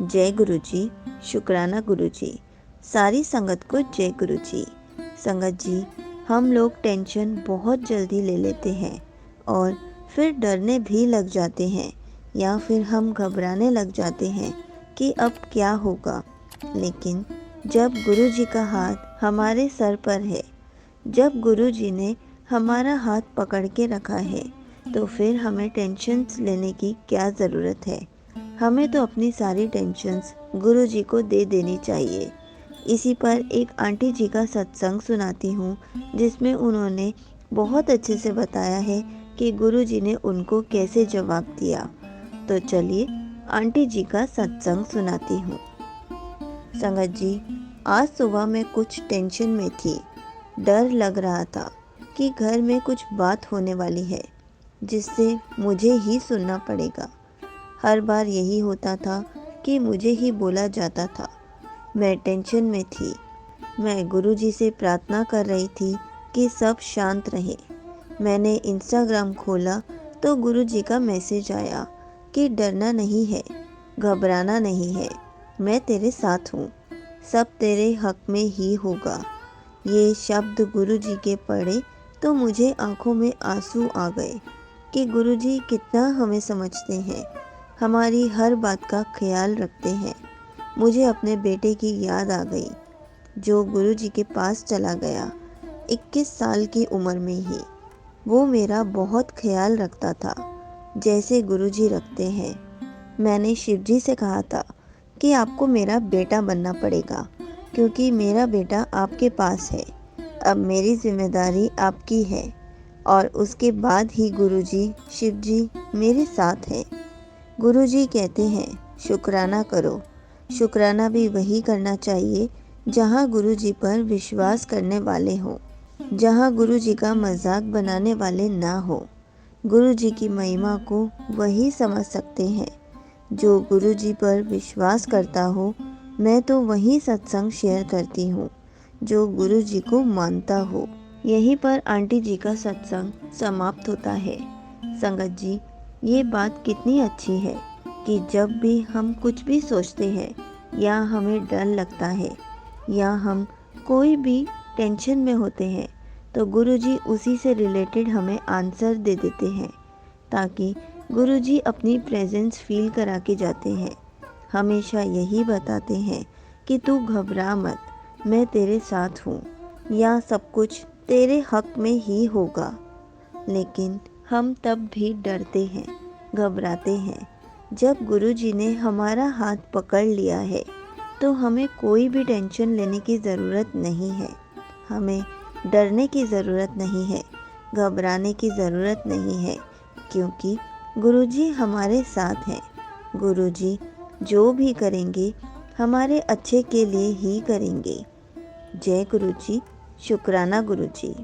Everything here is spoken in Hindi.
जय गुरु जी, शुक्राना गुरु जी। सारी संगत को जय गुरु जी। संगत जी, हम लोग टेंशन बहुत जल्दी ले लेते हैं और फिर डरने भी लग जाते हैं या फिर हम घबराने लग जाते हैं कि अब क्या होगा। लेकिन जब गुरु जी का हाथ हमारे सर पर है, जब गुरु जी ने हमारा हाथ पकड़ के रखा है, तो फिर हमें टेंशन्स लेने की क्या ज़रूरत है। हमें तो अपनी सारी टेंशन्स गुरु जी को दे देनी चाहिए। इसी पर एक आंटी जी का सत्संग सुनाती हूँ, जिसमें उन्होंने बहुत अच्छे से बताया है कि गुरु जी ने उनको कैसे जवाब दिया। तो चलिए आंटी जी का सत्संग सुनाती हूँ। संगत जी, आज सुबह मैं कुछ टेंशन में थी। डर लग रहा था कि घर में कुछ बात होने वाली है जिससे मुझे ही सुनना पड़ेगा। हर बार यही होता था कि मुझे ही बोला जाता था। मैं टेंशन में थी। मैं गुरुजी से प्रार्थना कर रही थी कि सब शांत रहे। मैंने इंस्टाग्राम खोला तो गुरुजी का मैसेज आया कि डरना नहीं है, घबराना नहीं है, मैं तेरे साथ हूँ, सब तेरे हक में ही होगा। ये शब्द गुरुजी के पढ़े तो मुझे आंखों में आंसू आ गए कि गुरुजी कितना हमें समझते हैं, हमारी हर बात का ख्याल रखते हैं। मुझे अपने बेटे की याद आ गई जो गुरुजी के पास चला गया 21 साल की उम्र में ही। वो मेरा बहुत ख्याल रखता था जैसे गुरुजी रखते हैं। मैंने शिवजी से कहा था कि आपको मेरा बेटा बनना पड़ेगा क्योंकि मेरा बेटा आपके पास है। अब मेरी जिम्मेदारी आपकी है और उसके बाद ही गुरुजी शिवजी मेरे साथ हैं। गुरुजी कहते हैं शुक्राना करो। शुक्राना भी वही करना चाहिए जहाँ गुरुजी पर विश्वास करने वाले हों, जहाँ गुरुजी का मजाक बनाने वाले ना हो। गुरुजी की महिमा को वही समझ सकते हैं जो गुरुजी पर विश्वास करता हो। मैं तो वही सत्संग शेयर करती हूँ जो गुरुजी को मानता हो। यहीं पर आंटी जी का सत्संग समाप्त होता है। संगत जी, ये बात कितनी अच्छी है कि जब भी हम कुछ भी सोचते हैं या हमें डर लगता है या हम कोई भी टेंशन में होते हैं तो गुरुजी उसी से रिलेटेड हमें आंसर दे देते हैं, ताकि गुरुजी अपनी प्रेजेंस फील करा के जाते हैं। हमेशा यही बताते हैं कि तू घबरा मत, मैं तेरे साथ हूँ, या सब कुछ तेरे हक में ही होगा। लेकिन हम तब भी डरते हैं, घबराते हैं। जब गुरुजी ने हमारा हाथ पकड़ लिया है तो हमें कोई भी टेंशन लेने की ज़रूरत नहीं है। हमें डरने की ज़रूरत नहीं है, घबराने की ज़रूरत नहीं है, क्योंकि गुरुजी हमारे साथ हैं। गुरुजी जो भी करेंगे हमारे अच्छे के लिए ही करेंगे। जय गुरुजी, शुक्राना गुरुजी।